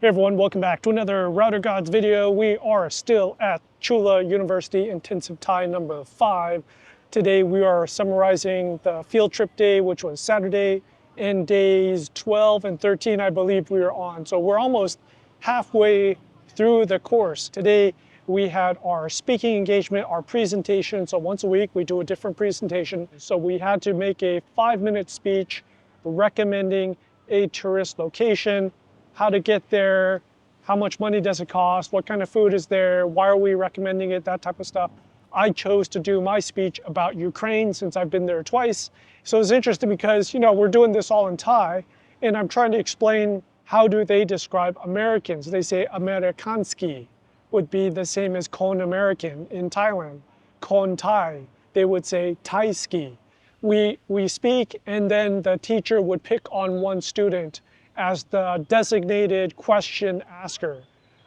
Hey everyone, welcome back to another Router Gods video. We are still at Chula University Intensive Thai number 5. Today we are summarizing the field trip day, which was Saturday, and days 12 and 13 I believe we were on. So we're almost halfway through the course. Today we had our speaking engagement, our presentation. So once a week we do a different presentation. So we had to make a 5-minute speech recommending a tourist location, how to get there, how much money does it cost, what kind of food is there, why are we recommending it, that type of stuff. I chose to do my speech about Ukraine since I've been there twice. So it's interesting because, we're doing this all in Thai, and I'm trying to explain how do they describe Americans. They say Amerikanski would be the same as Kon American in Thailand. Kon Thai, they would say Thaiski. We speak, and then the teacher would pick on one student as the designated question asker.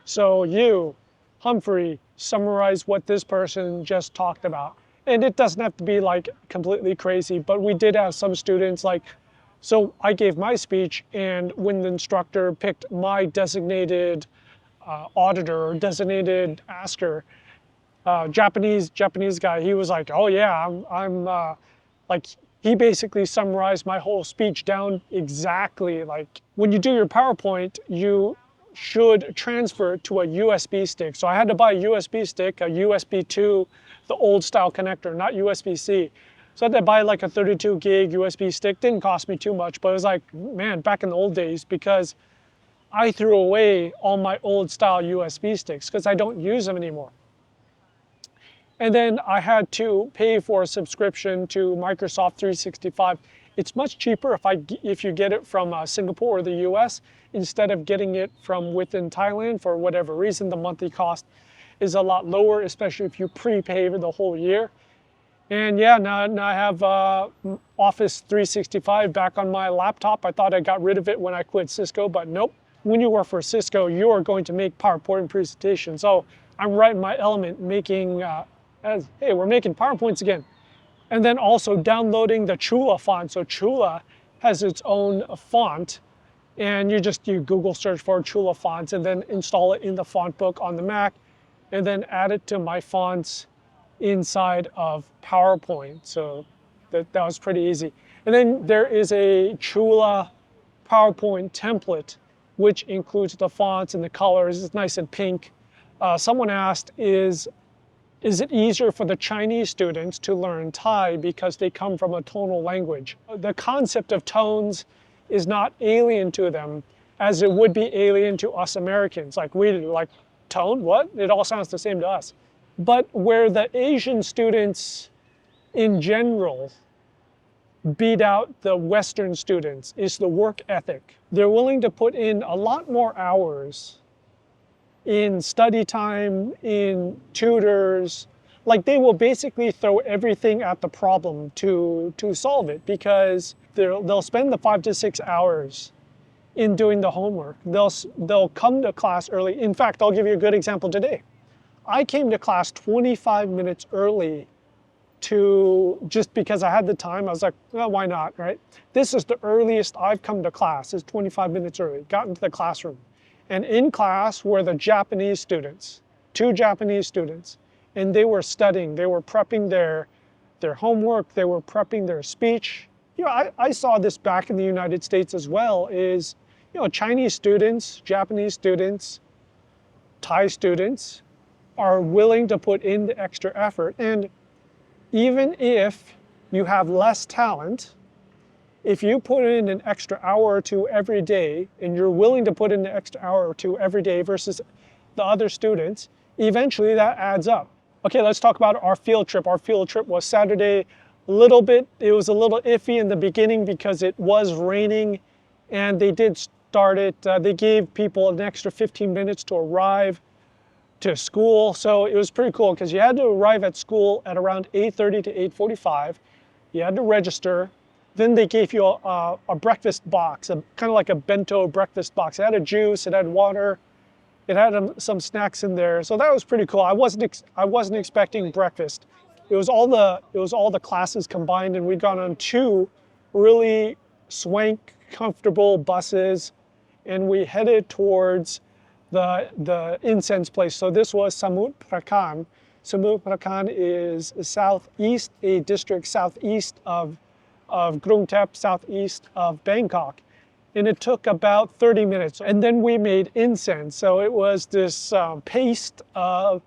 So you, Humphrey, summarize what this person just talked about. And it doesn't have to be like completely crazy, but we did have some students so I gave my speech, and when the instructor picked my designated auditor or designated asker, Japanese guy, he was like, oh yeah, he basically summarized my whole speech down exactly. Like when you do your PowerPoint, you should transfer it to a USB stick. So I had to buy a USB stick, a USB 2, the old style connector, not USB-C. So I had to buy like a 32 gig USB stick. Didn't cost me too much, but it was like, man, back in the old days, because I threw away all my old style USB sticks because I don't use them anymore. And then I had to pay for a subscription to Microsoft 365. It's much cheaper if you get it from Singapore or the US instead of getting it from within Thailand. For whatever reason, the monthly cost is a lot lower, especially if you prepay for the whole year. And yeah, now I have Office 365 back on my laptop. I thought I got rid of it when I quit Cisco, but nope. When you work for Cisco, you are going to make PowerPoint presentations. So I'm right in my element making hey, we're making PowerPoints again. And then also downloading the Chula font. So Chula has its own font, and you Google search for Chula fonts and then install it in the font book on the Mac, and then add it to my fonts inside of PowerPoint. So that was pretty easy. And then there is a Chula PowerPoint template, which includes the fonts and the colors. It's nice and pink. Someone asked, is it easier for the Chinese students to learn Thai because they come from a tonal language? The concept of tones is not alien to them as it would be alien to us Americans. Like tone, what? It all sounds the same to us. But where the Asian students in general beat out the Western students is the work ethic. They're willing to put in a lot more hours in study time, in tutors. Like they will basically throw everything at the problem to solve it, because they'll spend the 5 to 6 hours in doing the homework. They'll come to class early. In fact, I'll give you a good example today. I came to class 25 minutes early just because I had the time. I was like, well, why not, right? This is the earliest I've come to class, is 25 minutes early. Got into the classroom. And in class were the Japanese students, 2 Japanese students, and they were studying. They were prepping their homework. They were prepping their speech. I saw this back in the United States as well. Is Chinese students, Japanese students, Thai students are willing to put in the extra effort. And even if you have less talent, if you put in an extra hour or two every day, and you're willing to put in an extra hour or two every day versus the other students, eventually that adds up. Okay, let's talk about our field trip. Our field trip was Saturday. It was a little iffy in the beginning because it was raining, and they did start it. They gave people an extra 15 minutes to arrive to school. So it was pretty cool because you had to arrive at school at around 8:30 to 8:45. You had to register. Then they gave you a breakfast box, kind of like a bento breakfast box. It had a juice, it had water, it had some snacks in there. So that was pretty cool. I wasn't expecting breakfast. It was all the classes combined, and we'd gone on 2 really swank, comfortable buses, and we headed towards the incense place. So this was Samut Prakan. Samut Prakan is southeast, a district southeast of Krung Thep, southeast of Bangkok. And it took about 30 minutes. And then we made incense. So it was this paste of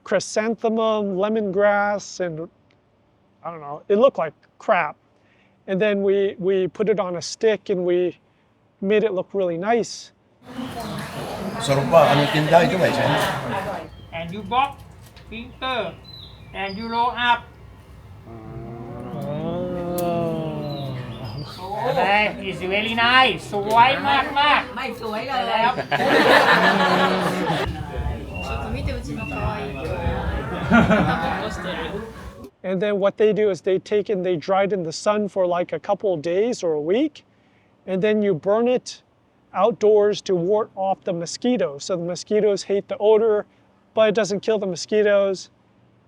chrysanthemum, lemongrass, and I don't know, it looked like crap. And then we put it on a stick and we made it look really nice. And you box finger and you roll up. It's very nice. สวยมากมากไม่สวยเลยแล้ว And then what they do is they take and they dry it in the sun for like a couple of days or a week. And then you burn it outdoors to ward off the mosquitoes. So the mosquitoes hate the odor, but it doesn't kill the mosquitoes.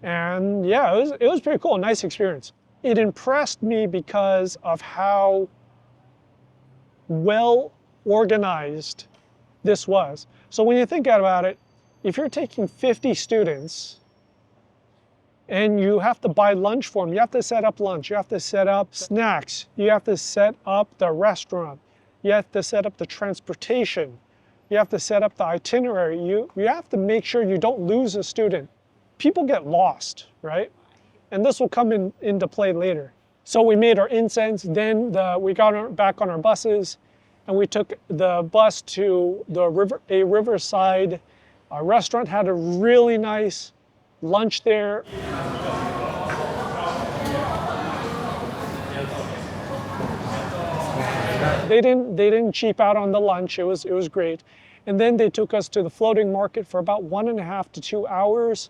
And yeah, it was pretty cool, nice experience. It impressed me because of how well organized this was. So when you think about it, if you're taking 50 students and you have to buy lunch for them, you have to set up lunch, you have to set up snacks, you have to set up the restaurant, you have to set up the transportation, you have to set up the itinerary, you have to make sure you don't lose a student. People get lost, right? And this will come into play later. So we made our incense, then we got back on our buses, and we took the bus to a riverside restaurant, had a really nice lunch there. They didn't cheap out on the lunch. It was great. And then they took us to the floating market for about 1.5 to 2 hours.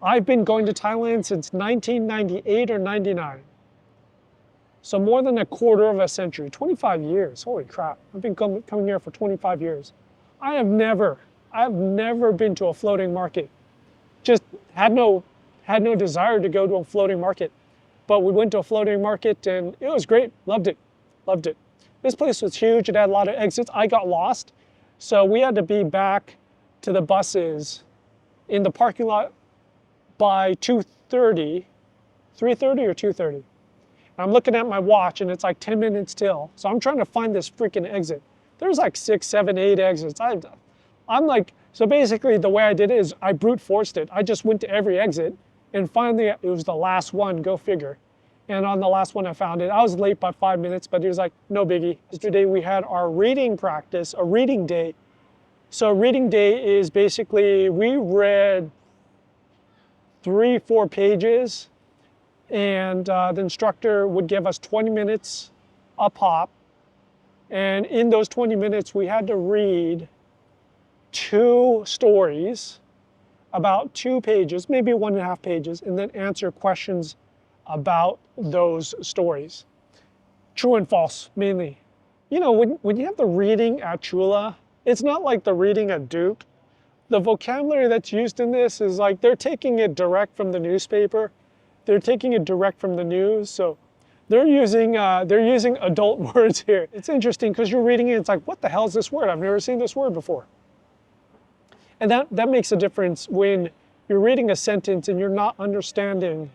I've been going to Thailand since 1998 or 99. So more than a quarter of a century, 25 years, holy crap. I've been coming here for 25 years. I've never been to a floating market. Just had no desire to go to a floating market. But we went to a floating market and it was great, loved it. This place was huge, it had a lot of exits. I got lost, so we had to be back to the buses in the parking lot by 2:30, 3:30 or 2:30. I'm looking at my watch and it's like 10 minutes till. So I'm trying to find this freaking exit. There's like 6, 7, 8 exits. I'm like, so basically the way I did it is I brute forced it. I just went to every exit and finally it was the last one, go figure. And on the last one I found it. I was late by 5 minutes, but it was like, no biggie. Yesterday we had our reading practice, a reading day. So reading day is basically, we read 3-4 pages and the instructor would give us 20 minutes a pop. And in those 20 minutes, we had to read 2 stories, about 2 pages, maybe 1.5 pages, and then answer questions about those stories. True and false, mainly. You know, when you have the reading at Chula, it's not like the reading at Duke. The vocabulary that's used in this is like they're taking it direct from the newspaper. They're taking it direct from the news, so they're using adult words here. It's interesting because you're reading it, it's like, what the hell is this word? I've never seen this word before. And that makes a difference when you're reading a sentence and you're not understanding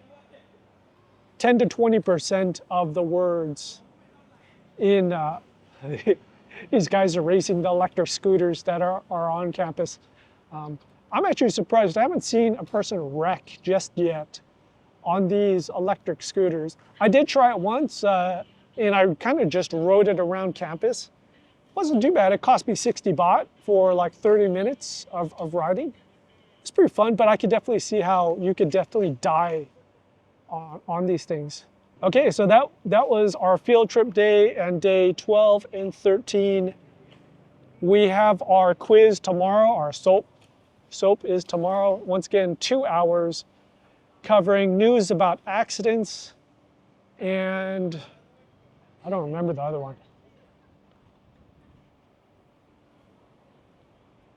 10 to 20% of the words in, these guys are racing the electric scooters that are on campus. I'm actually surprised. I haven't seen a person wreck just yet on these electric scooters. I did try it once, and I kind of just rode it around campus. Wasn't too bad. It cost me 60 baht for like 30 minutes of riding. It's pretty fun, but I could definitely see how you could definitely die on these things. Okay, so that was our field trip day and day 12 and 13. We have our quiz tomorrow, our SOAP. SOAP is tomorrow. Once again, 2 hours covering news about accidents and I don't remember the other one.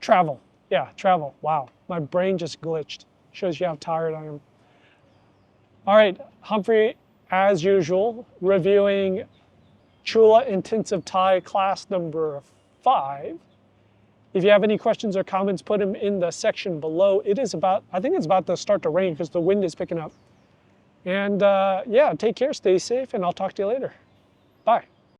Travel. Yeah, travel. Wow, my brain just glitched. Shows you how tired I am. All right, Humphrey, as usual, reviewing Chula Intensive Thai class number 5. If you have any questions or comments, put them in the section below. I think it's about to start to rain because the wind is picking up. And yeah, take care, stay safe, and I'll talk to you later. Bye.